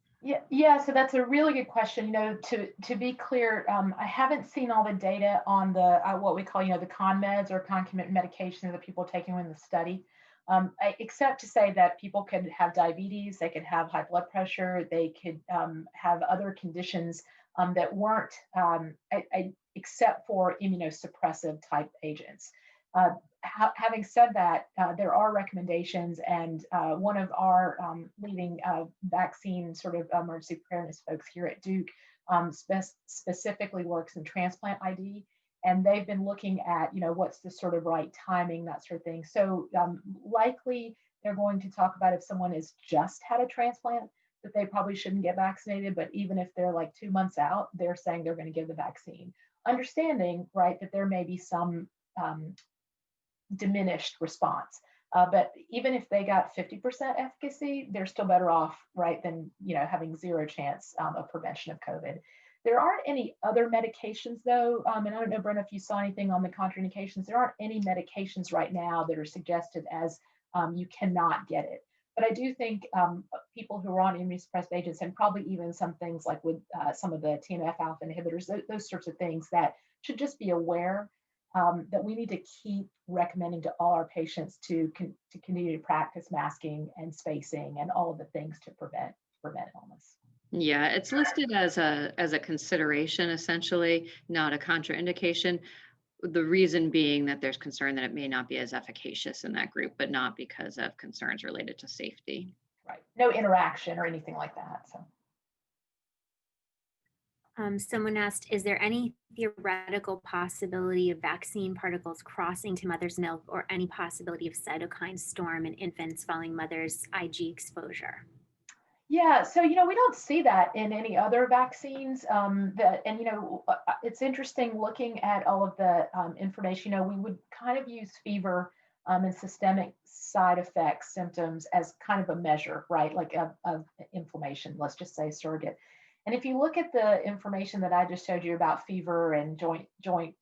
Yeah. So that's a really good question. To be clear, I haven't seen all the data on the what we call the con meds or concomitant medications that people are taking in the study. Except to say that people could have diabetes, they could have high blood pressure, they could have other conditions that weren't, except for immunosuppressive type agents. Having said that, there are recommendations, and one of our leading vaccine sort of emergency preparedness folks here at Duke specifically works in transplant ID. And they've been looking at, what's the sort of right timing, that sort of thing. So likely they're going to talk about if someone has just had a transplant, that they probably shouldn't get vaccinated, but even if they're like 2 months out, they're saying they're going to give the vaccine, understanding, right, that there may be some diminished response. But even if they got 50% efficacy, they're still better off, right, than having zero chance of prevention of COVID. There aren't any other medications though, and I don't know, Brenna, if you saw anything on the contraindications. There aren't any medications right now that are suggested as you cannot get it. But I do think people who are on immunosuppressed agents, and probably even some things like with some of the TNF-alpha inhibitors, those sorts of things, that should just be aware that we need to keep recommending to all our patients to continue to practice masking and spacing and all of the things to prevent illness. Yeah, it's listed as a consideration, essentially, not a contraindication. The reason being that there's concern that it may not be as efficacious in that group, but not because of concerns related to safety. Right. No interaction or anything like that. So. Someone asked, is there any theoretical possibility of vaccine particles crossing to mother's milk, or any possibility of cytokine storm in infants following mother's IG exposure? Yeah, so we don't see that in any other vaccines. It's interesting looking at all of the information. We would kind of use fever and systemic side effects, symptoms as kind of a measure, right? Like of inflammation, let's just say surrogate. And if you look at the information that I just showed you about fever and joint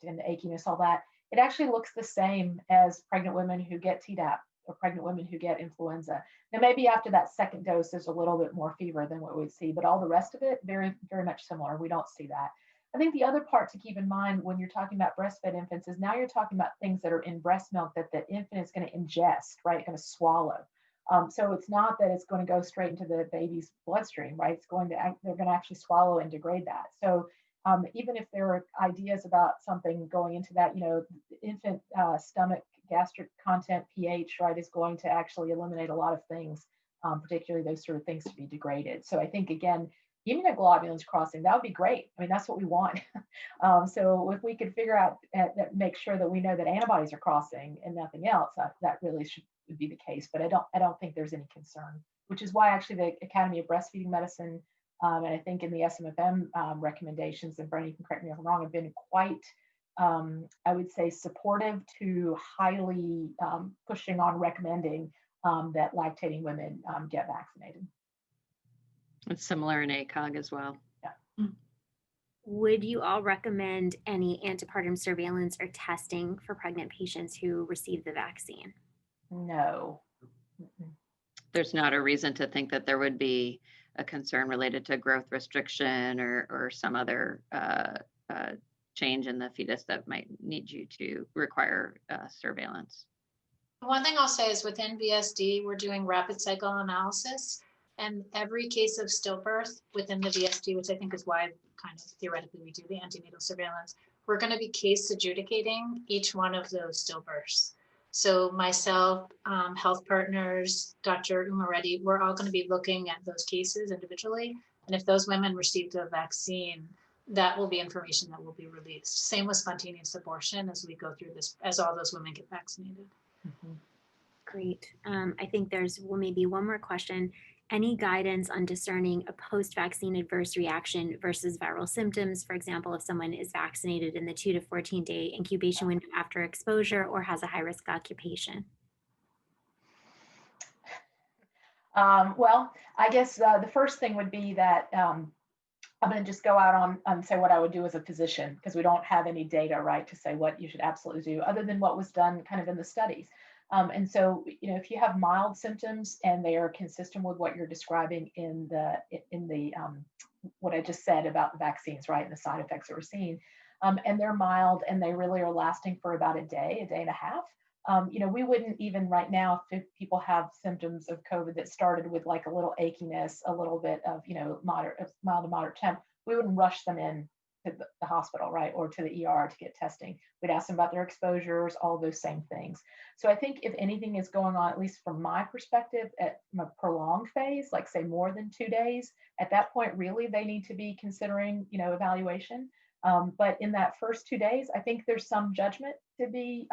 and achiness, all that, it actually looks the same as pregnant women who get Tdap or pregnant women who get influenza. Now, maybe after that second dose, there's a little bit more fever than what we'd see, but all the rest of it, very, very much similar. We don't see that. I think the other part to keep in mind when you're talking about breastfed infants is now you're talking about things that are in breast milk that the infant is going to ingest, right? Going to swallow. So it's not that it's going to go straight into the baby's bloodstream, right? They're going to actually swallow and degrade that. So even if there are ideas about something going into that, the infant stomach gastric content pH, right, is going to actually eliminate a lot of things, particularly those sort of things to be degraded. So I think, again, immunoglobulins crossing, that would be great. I mean, that's what we want. So if we could figure out that, make sure that we know that antibodies are crossing and nothing else, that really would be the case. But I don't think there's any concern, which is why actually the Academy of Breastfeeding Medicine, and I think in the SMFM recommendations, and Brenna, you can correct me if I'm wrong, have been quite, I would say, supportive to highly pushing on recommending that lactating women get vaccinated. It's similar in ACOG as well. Yeah. Would you all recommend any antepartum surveillance or testing for pregnant patients who receive the vaccine? No. Mm-mm. There's not a reason to think that there would be a concern related to growth restriction or some other change in the fetus that might need you to require surveillance. One thing I'll say is within VSD, we're doing rapid cycle analysis, and every case of stillbirth within the VSD, which I think is why kind of theoretically we do the antenatal surveillance, we're going to be case adjudicating each one of those stillbirths. So myself, health partners, Dr. Umaretti, we're all going to be looking at those cases individually. And if those women received a vaccine, that will be information that will be released. Same with spontaneous abortion as we go through this, as all those women get vaccinated. Mm-hmm. Great. I think there's maybe one more question. Any guidance on discerning a post-vaccine adverse reaction versus viral symptoms? For example, if someone is vaccinated in the 2 to 14-day incubation window after exposure or has a high-risk occupation? Well, I guess the first thing would be that I'm going to just go out and say what I would do as a physician, because we don't have any data, right, to say what you should absolutely do other than what was done kind of in the studies. And so, if you have mild symptoms and they are consistent with what you're describing in the what I just said about the vaccines, right, and the side effects that we're seeing, and they're mild and they really are lasting for about a day and a half, we wouldn't even right now, if people have symptoms of COVID that started with like a little achiness, a little bit of, mild to moderate temp, we wouldn't rush them in to the hospital, right, or to the ER to get testing. We'd ask them about their exposures, all those same things. So I think if anything is going on, at least from my perspective, at a prolonged phase, like say more than 2 days, at that point, really they need to be considering, evaluation. But in that first 2 days, I think there's some judgment to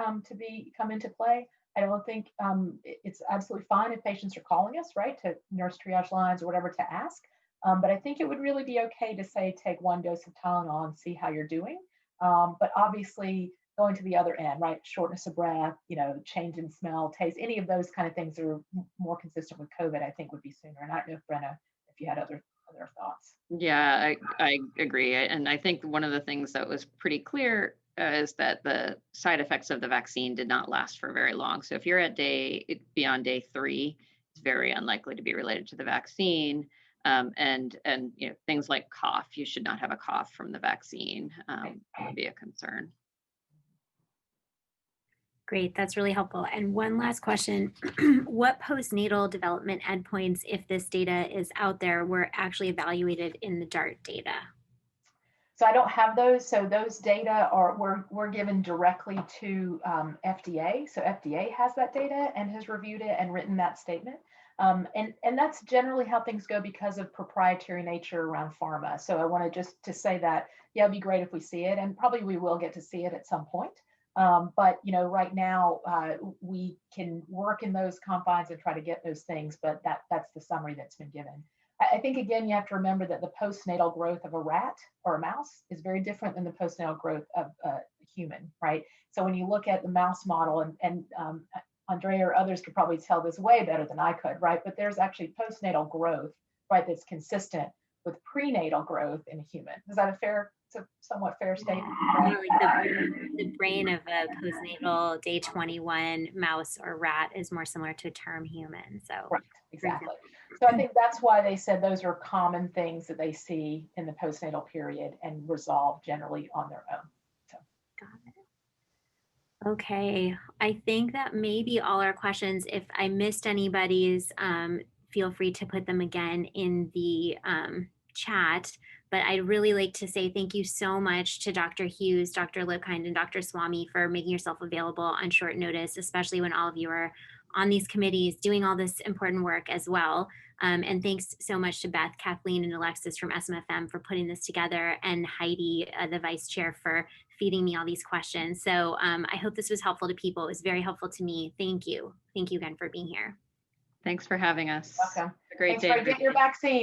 come into play. I don't think it's absolutely fine if patients are calling us, right, to nurse triage lines or whatever to ask. But I think it would really be okay to say, take one dose of Tylenol and see how you're doing. But obviously, going to the other end, right, shortness of breath, change in smell, taste, any of those kind of things that are more consistent with COVID, I think would be sooner. And I don't know if Brenna, if you had other thoughts. Yeah, I agree. And I think one of the things that was pretty clear is that the side effects of the vaccine did not last for very long. So if you're at beyond day 3, it's very unlikely to be related to the vaccine. And things like cough, you should not have a cough from the vaccine. Would be a concern. Great, that's really helpful. And one last question, what postnatal development endpoints, if this data is out there, were actually evaluated in the DART data? So I don't have those. So those data were given directly to FDA. So FDA has that data and has reviewed it and written that statement. And that's generally how things go because of proprietary nature around pharma. So I wanted just to say that, yeah, it'd be great if we see it, and probably we will get to see it at some point. But right now we can work in those confines and try to get those things, but that's the summary that's been given. I think, again, you have to remember that the postnatal growth of a rat or a mouse is very different than the postnatal growth of a human, right? So when you look at the mouse model, and Andrea or others could probably tell this way better than I could, right? But there's actually postnatal growth, right, that's consistent with prenatal growth in a human. Is that it's a somewhat fair statement? Like the brain of a postnatal day 21 mouse or rat is more similar to a term human. So right, exactly. So I think that's why they said those are common things that they see in the postnatal period and resolve generally on their own. So. Got it. Okay, I think that may be all our questions. If I missed anybody's, feel free to put them again in the chat. But I'd really like to say thank you so much to Dr. Hughes, Dr. Lipkind, and Dr. Swamy for making yourself available on short notice, especially when all of you are on these committees doing all this important work as well. And thanks so much to Beth, Kathleen, and Alexis from SMFM for putting this together, and Heidi, the vice chair, for feeding me all these questions. So I hope this was helpful to people. It was very helpful to me. Thank you. Thank you again for being here. Thanks for having us. Welcome. A great Thanks day. for getting your vaccine.